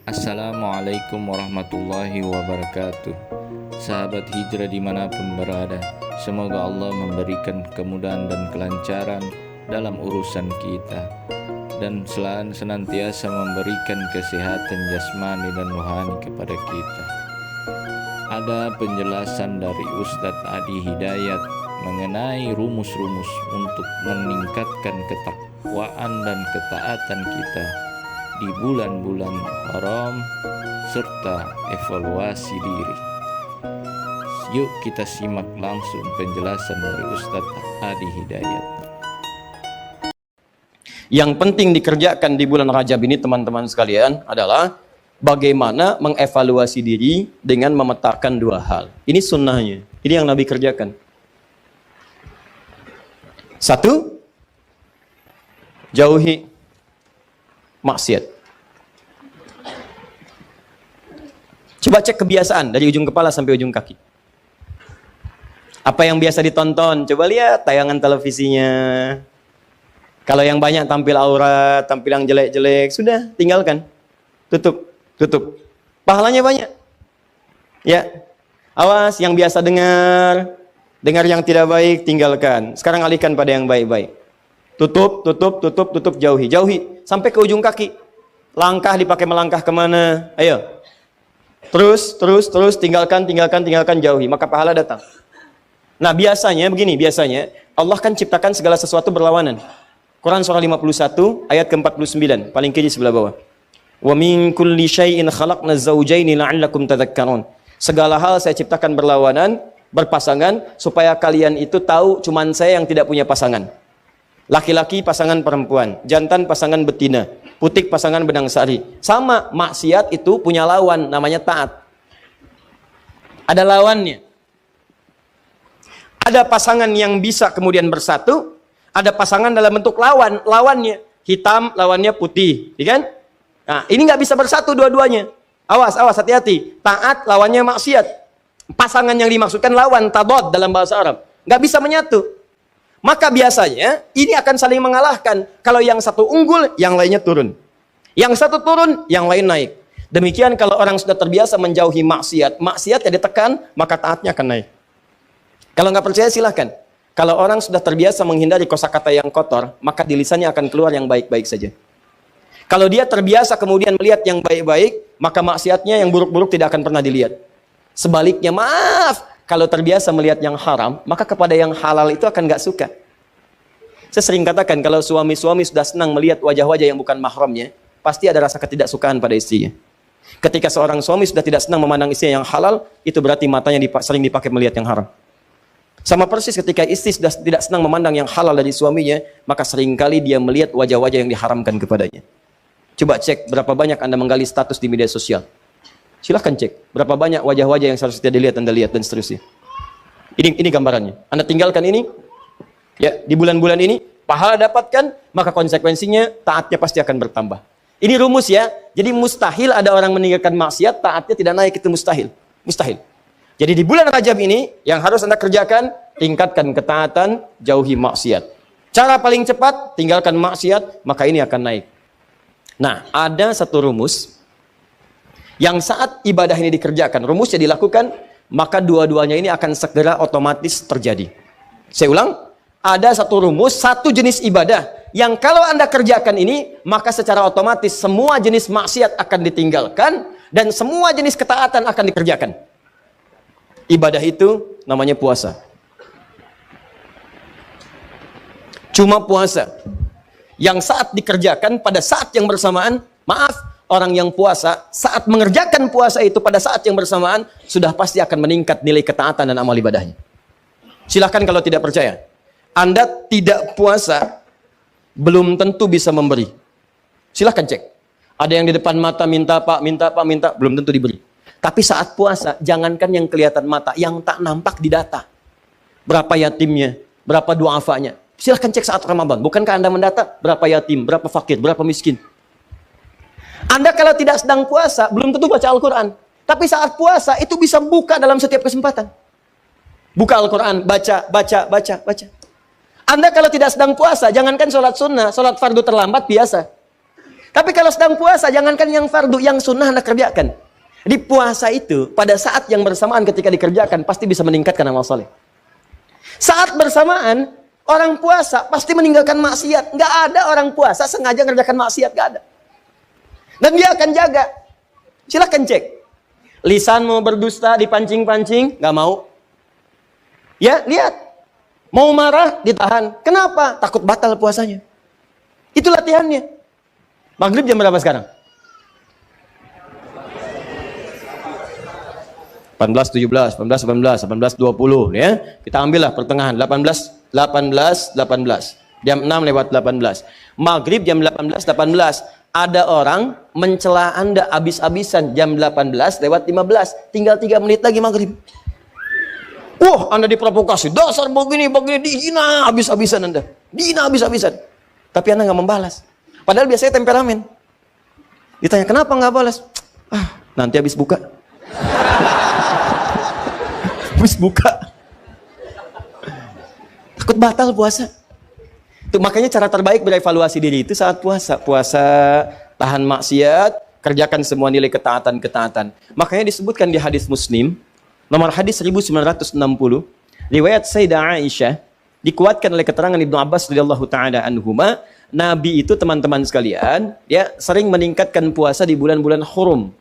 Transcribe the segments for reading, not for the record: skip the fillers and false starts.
Assalamualaikum warahmatullahi wabarakatuh. Sahabat hijrah dimanapun berada, semoga Allah memberikan kemudahan dan kelancaran dalam urusan kita, dan senantiasa memberikan kesehatan jasmani dan rohani kepada kita. Ada penjelasan dari Ustadz Adi Hidayat mengenai rumus-rumus untuk meningkatkan ketakwaan dan ketaatan kita di bulan-bulan haram serta evaluasi diri. Yuk kita simak langsung penjelasan dari Ustadz Adi Hidayat. Yang penting dikerjakan di bulan Rajab ini teman-teman sekalian adalah bagaimana mengevaluasi diri dengan memetakan dua hal. Ini sunnahnya, ini yang Nabi kerjakan. Satu, jauhi maksiat. Coba cek kebiasaan dari ujung kepala sampai ujung kaki. Apa yang biasa ditonton? Coba lihat tayangan televisinya. Kalau yang banyak tampil aurat, tampil yang jelek-jelek, sudah tinggalkan. Tutup. Pahalanya banyak. Ya. Awas yang biasa dengar yang tidak baik tinggalkan. Sekarang alihkan pada yang baik-baik. Tutup, jauhi sampai ke ujung kaki. Langkah dipakai melangkah kemana? Ayo. Terus, tinggalkan, jauhi, maka pahala datang. Nah, biasanya Allah kan ciptakan segala sesuatu berlawanan. Quran surah 51 ayat ke-49, paling kiri sebelah bawah. Wa min kulli syai'in khalaqna zawjaini la'allakum tadhakkarun. Segala hal saya ciptakan berlawanan, berpasangan supaya kalian itu tahu cuman saya yang tidak punya pasangan. Laki-laki pasangan perempuan, jantan pasangan betina, putik pasangan benang sari. Sama, maksiat itu punya lawan, namanya taat. Ada lawannya. Ada pasangan yang bisa kemudian bersatu, ada pasangan dalam bentuk lawannya hitam, lawannya putih, ya kan? Nah, ini nggak bisa bersatu dua-duanya. Awas, hati-hati. Taat lawannya maksiat. Pasangan yang dimaksudkan lawan, tadad dalam bahasa Arab. Nggak bisa menyatu. Maka biasanya ini akan saling mengalahkan. Kalau yang satu unggul, yang lainnya turun. Yang satu turun, yang lain naik. Demikian kalau orang sudah terbiasa menjauhi maksiatnya ditekan, maka taatnya akan naik. Kalau nggak percaya silahkan. Kalau orang sudah terbiasa menghindari kosakata yang kotor, maka di lisannya akan keluar yang baik-baik saja. Kalau dia terbiasa kemudian melihat yang baik-baik, maka maksiatnya yang buruk-buruk tidak akan pernah dilihat. Sebaliknya, kalau terbiasa melihat yang haram, maka kepada yang halal itu akan nggak suka. Saya sering katakan, kalau suami-suami sudah senang melihat wajah-wajah yang bukan mahramnya, pasti ada rasa ketidaksukaan pada istrinya. Ketika seorang suami sudah tidak senang memandang istrinya yang halal, itu berarti matanya sering dipakai melihat yang haram. Sama persis ketika istri sudah tidak senang memandang yang halal dari suaminya, maka seringkali dia melihat wajah-wajah yang diharamkan kepadanya. Coba cek berapa banyak Anda menggali status di media sosial. Silahkan cek berapa banyak wajah-wajah yang seharusnya dilihat Anda lihat dan seterusnya. Ini gambarannya. Anda tinggalkan ini, ya di bulan-bulan ini pahala dapatkan, maka konsekuensinya taatnya pasti akan bertambah. Ini rumus ya. Jadi mustahil ada orang meninggalkan maksiat taatnya tidak naik, itu mustahil. Jadi di bulan Rajab ini yang harus Anda kerjakan, tingkatkan ketaatan, jauhi maksiat. Cara paling cepat tinggalkan maksiat, maka ini akan naik. Nah, ada satu rumus yang saat ibadah ini dikerjakan, rumusnya dilakukan, maka dua-duanya ini akan segera otomatis terjadi. Saya ulang, ada satu rumus, satu jenis ibadah, yang kalau Anda kerjakan ini, maka secara otomatis semua jenis maksiat akan ditinggalkan, dan semua jenis ketaatan akan dikerjakan. Ibadah itu namanya puasa. Cuma puasa. Yang saat dikerjakan pada saat yang bersamaan, orang yang puasa, saat mengerjakan puasa itu pada saat yang bersamaan, sudah pasti akan meningkat nilai ketaatan dan amal ibadahnya. Silahkan kalau tidak percaya. Anda tidak puasa, belum tentu bisa memberi. Silahkan cek. Ada yang di depan mata minta pak, belum tentu diberi. Tapi saat puasa, jangankan yang kelihatan mata, yang tak nampak di data. Berapa yatimnya, berapa du'afanya. Silahkan cek saat Ramadan. Bukankah Anda mendata berapa yatim, berapa fakir, berapa miskin? Anda kalau tidak sedang puasa, belum tentu baca Al-Quran. Tapi saat puasa, itu bisa buka dalam setiap kesempatan. Buka Al-Quran, baca. Anda kalau tidak sedang puasa, jangankan sholat sunnah, sholat fardu terlambat biasa. Tapi kalau sedang puasa, jangankan yang fardu, yang sunnah Anda kerjakan. Di puasa itu, pada saat yang bersamaan ketika dikerjakan, pasti bisa meningkatkan amal soleh. Saat bersamaan, orang puasa pasti meninggalkan maksiat. Nggak ada orang puasa sengaja mengerjakan maksiat, nggak ada. Dan dia akan jaga. Silahkan cek. Lisan mau berdusta, dipancing-pancing, nggak mau. Ya, lihat. Mau marah, ditahan. Kenapa? Takut batal puasanya. Itu latihannya. Maghrib jam berapa sekarang? 18, 17, 18, 18, 18, 20 ya. Kita ambillah pertengahan 18, 18, 18. Jam 6 lewat 18. Maghrib jam 18, 18. Ada orang mencela Anda habis-habisan jam 18 lewat 15. Tinggal 3 menit lagi maghrib. Wah, Anda diprovokasi. Dasar begini, dihina habis-habisan Anda. Dihina habis-habisan. Tapi Anda nggak membalas. Padahal biasanya temperamen. Ditanya, kenapa nggak balas? Nanti habis buka. Habis buka. Takut batal puasa. Itu makanya cara terbaik berevaluasi diri itu saat puasa. Puasa, tahan maksiat, kerjakan semua nilai ketaatan-ketaatan. Makanya disebutkan di hadis Muslim, nomor hadis 1960, riwayat Sayyidah Aisyah, dikuatkan oleh keterangan Ibnu Abbas radhiyallahu taala anhuma, Nabi itu teman-teman sekalian, ya sering meningkatkan puasa di bulan-bulan hurum,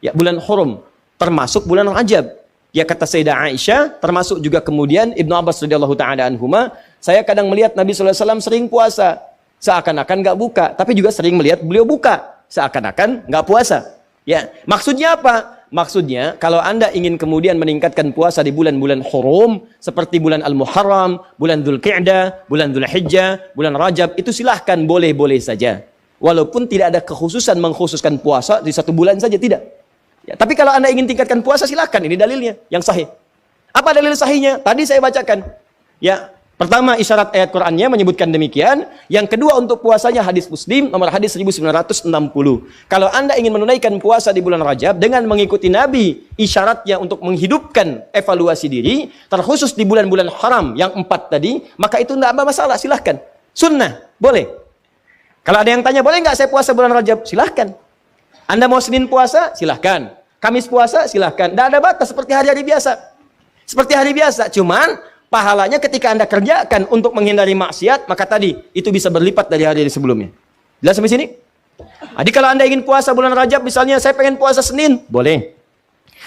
ya bulan hurum, termasuk bulan Rajab. Ya kata Sayyidah Aisyah, termasuk juga kemudian Ibnu Abbas radhiyallahu taala anhuma, saya kadang melihat Nabi sallallahu alaihi wasallam sering puasa, seakan-akan nggak buka, tapi juga sering melihat beliau buka, seakan-akan nggak puasa. Ya, maksudnya apa? Maksudnya, kalau Anda ingin kemudian meningkatkan puasa di bulan-bulan hurum, seperti bulan Al-Muharram, bulan Dzulqa'dah, bulan Dzulhijjah, bulan Rajab, itu silahkan, boleh-boleh saja. Walaupun tidak ada kekhususan mengkhususkan puasa di satu bulan saja, tidak. Ya, tapi kalau Anda ingin tingkatkan puasa, silahkan. Ini dalilnya, yang sahih. Apa dalil sahihnya? Tadi saya bacakan. Ya, pertama, isyarat ayat Qur'annya menyebutkan demikian. Yang kedua, untuk puasanya hadis Muslim, nomor hadis 1960. Kalau Anda ingin menunaikan puasa di bulan Rajab dengan mengikuti Nabi, isyaratnya untuk menghidupkan evaluasi diri, terkhusus di bulan-bulan haram yang 4 tadi, maka itu tidak ada masalah, silahkan. Sunnah, boleh. Kalau ada yang tanya, boleh nggak saya puasa bulan Rajab? Silahkan. Anda mau Senin puasa? Silahkan. Kamis puasa? Silahkan. Tidak ada batas, seperti hari-hari biasa. Seperti hari biasa, cuman pahalanya ketika Anda kerjakan untuk menghindari maksiat, maka tadi itu bisa berlipat dari hari sebelumnya. Jelas sampai sini? Jadi kalau Anda ingin puasa bulan Rajab, misalnya saya pengen puasa Senin, boleh.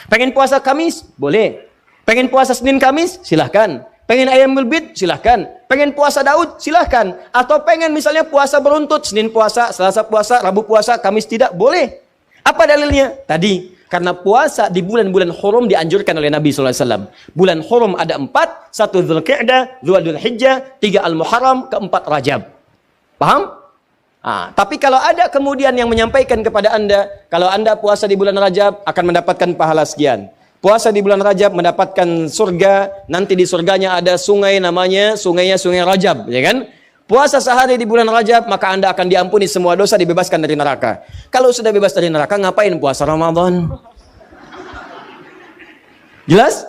Pengen puasa Kamis, boleh. Pengen puasa Senin Kamis, silahkan. Pengen Ayyamul Bid, silahkan. Pengen puasa Daud, silahkan. Atau pengen misalnya puasa beruntut, Senin puasa, Selasa puasa, Rabu puasa, Kamis tidak, boleh. Apa dalilnya? Tadi, karena puasa di bulan-bulan hurum dianjurkan oleh Nabi SAW. Bulan hurum ada 4, 1 Dzulqa'dah, 2 Dzulhijjah, 3 Al-Muharram, 4 Rajab. Paham? Tapi kalau ada kemudian yang menyampaikan kepada Anda, kalau Anda puasa di bulan Rajab akan mendapatkan pahala sekian. Puasa di bulan Rajab mendapatkan surga, nanti di surganya ada sungai namanya, sungainya Sungai Rajab, ya kan? Puasa sehari di bulan Rajab, maka Anda akan diampuni semua dosa, dibebaskan dari neraka. Kalau sudah bebas dari neraka, ngapain puasa Ramadan? Jelas?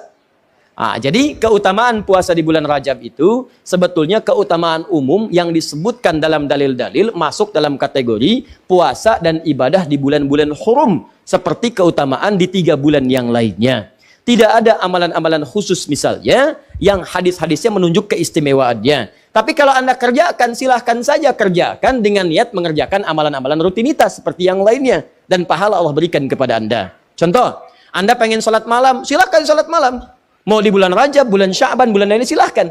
Jadi keutamaan puasa di bulan Rajab itu sebetulnya keutamaan umum yang disebutkan dalam dalil-dalil masuk dalam kategori puasa dan ibadah di bulan-bulan hurum, seperti keutamaan di 3 bulan yang lainnya. Tidak ada amalan-amalan khusus misalnya yang hadis-hadisnya menunjuk keistimewaannya. Tapi kalau Anda kerjakan, silahkan saja kerjakan dengan niat mengerjakan amalan-amalan rutinitas seperti yang lainnya. Dan pahala Allah berikan kepada Anda. Contoh, Anda pengen sholat malam, silahkan sholat malam. Mau di bulan Rajab, bulan Sya'ban, bulan lainnya silahkan.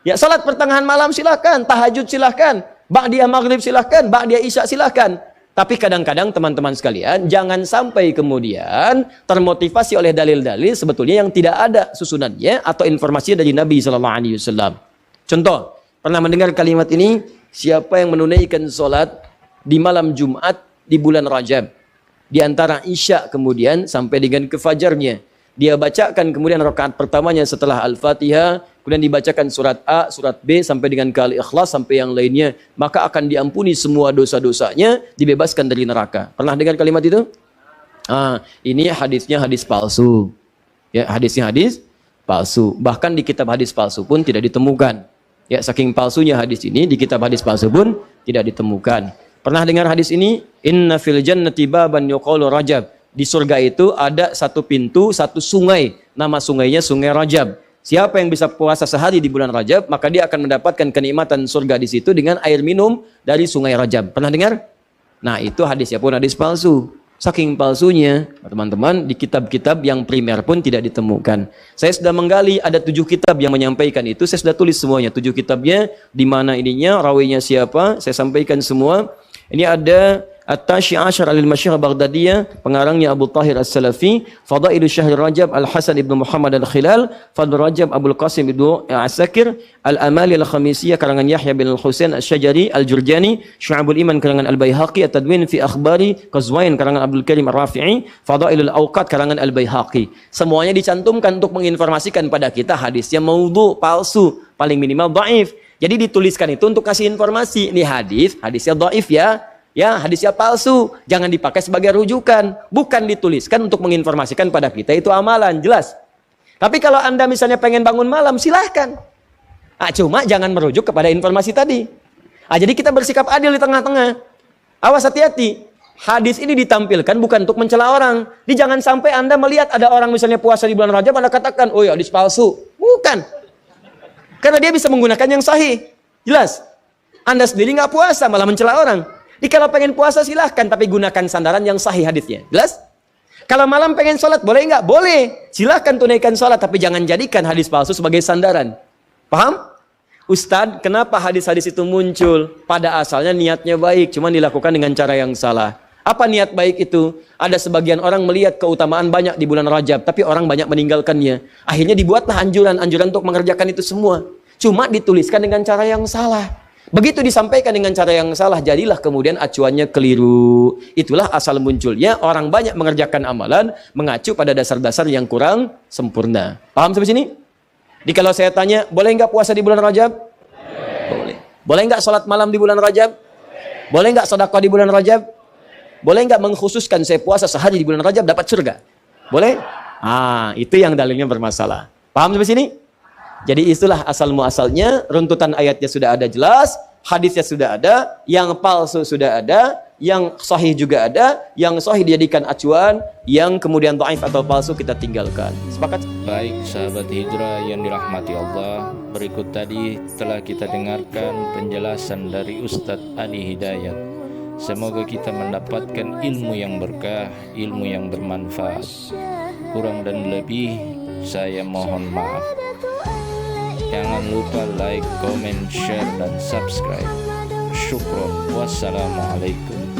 Ya, sholat pertengahan malam silahkan, tahajud silahkan, ba'diyah maghrib silahkan, ba'diyah isya silahkan. Tapi kadang-kadang teman-teman sekalian, jangan sampai kemudian termotivasi oleh dalil-dalil sebetulnya yang tidak ada susunannya atau informasi dari Nabi SAW. Contoh, pernah mendengar kalimat ini? Siapa yang menunaikan sholat di malam Jumat di bulan Rajab, di antara isya kemudian sampai dengan ke fajarnya, dia bacakan kemudian rakaat pertamanya setelah Al-Fatihah, kemudian dibacakan surat A, surat B sampai dengan ke Al-Ikhlas sampai yang lainnya, maka akan diampuni semua dosa-dosanya, dibebaskan dari neraka. Pernah dengar kalimat itu? Ini hadisnya hadis palsu. Ya, hadisnya hadis palsu. Bahkan di kitab hadis palsu pun tidak ditemukan. Ya, saking palsunya hadis ini, di kitab hadis palsu pun tidak ditemukan. Pernah dengar hadis ini? Inna fil jannati baban yuqalu Rajab. Di surga itu ada satu pintu, satu sungai. Nama sungainya Sungai Rajab. Siapa yang bisa puasa sehari di bulan Rajab, maka dia akan mendapatkan kenikmatan surga di situ dengan air minum dari Sungai Rajab. Pernah dengar? Nah, itu hadisnya pun hadis palsu. Saking palsunya, teman-teman, di kitab-kitab yang primer pun tidak ditemukan. Saya sudah menggali, ada 7 kitab yang menyampaikan itu. Saya sudah tulis semuanya, 7 kitabnya, di mana ininya, rawinya siapa, saya sampaikan semua. Ini ada At-Tashi Ashar al-Masyihah Baghdadiyah, pengarangnya Abu Tahir As-Salafi, Fadailu Syahr Rajab Al-Hasan ibn Muhammad Al-Khilal, Fadl Rajab Abul Qasim ibn Asakir, Al-Amali Al-Khamisiyah karangan Yahya bin Al-Husain Al-Syajari, Al-Jurjani, Syu'abul Iman karangan Al-Baihaqi, At-Tadwin fi Akhbari Qazwain karangan Abdul Karim Ar-Rafi'i, Fadailul Awqat karangan Al-Baihaqi. Semuanya dicantumkan untuk menginformasikan pada kita hadisnya maudhu, palsu, paling minimal dhaif. Jadi dituliskan itu untuk kasih informasi. Ini hadisnya dhaif ya. Ya, hadisnya palsu, jangan dipakai sebagai rujukan. Bukan dituliskan untuk menginformasikan pada kita itu amalan, jelas. Tapi kalau Anda misalnya pengen bangun malam, silahkan. Cuma jangan merujuk kepada informasi tadi. Jadi kita bersikap adil di tengah-tengah. Awas, hati-hati. Hadis ini ditampilkan bukan untuk mencela orang. Jangan sampai Anda melihat ada orang misalnya puasa di bulan Rajab, Anda katakan, oh ya hadis palsu. Bukan. Karena dia bisa menggunakan yang sahih. Jelas. Anda sendiri nggak puasa, malah mencela orang. Kalau pengen puasa silahkan, tapi gunakan sandaran yang sahih hadisnya. Jelas? Kalau malam pengen sholat, boleh nggak? Boleh. Silahkan tunaikan sholat, tapi jangan jadikan hadis palsu sebagai sandaran. Paham? Ustadz, kenapa hadis-hadis itu muncul? Pada asalnya niatnya baik, cuma dilakukan dengan cara yang salah. Apa niat baik itu? Ada sebagian orang melihat keutamaan banyak di bulan Rajab, tapi orang banyak meninggalkannya. Akhirnya dibuatlah anjuran-anjuran untuk mengerjakan itu semua. Cuma dituliskan dengan cara yang salah. Begitu disampaikan dengan cara yang salah, jadilah kemudian acuannya keliru. Itulah asal munculnya orang banyak mengerjakan amalan mengacu pada dasar-dasar yang kurang sempurna. Paham sampai sini? Jadi kalau saya tanya, boleh nggak puasa di bulan Rajab? Boleh. Boleh nggak sholat malam di bulan Rajab? Boleh nggak sedekah di bulan Rajab? Boleh nggak mengkhususkan saya puasa sehari di bulan Rajab dapat surga? Boleh? Itu yang dalilnya bermasalah. Paham sampai sini? Jadi itulah asal muasalnya, runtutan ayatnya sudah ada jelas, hadisnya sudah ada, yang palsu sudah ada, yang sahih juga ada, yang sahih dijadikan acuan, yang kemudian dhaif atau palsu kita tinggalkan. Sepakat? Baik sahabat hijrah yang dirahmati Allah, berikut tadi telah kita dengarkan penjelasan dari Ustadz Adi Hidayat. Semoga kita mendapatkan ilmu yang berkah, ilmu yang bermanfaat. Kurang dan lebih saya mohon maaf. Jangan lupa like, comment, share, dan subscribe. Syukron. Wassalamualaikum.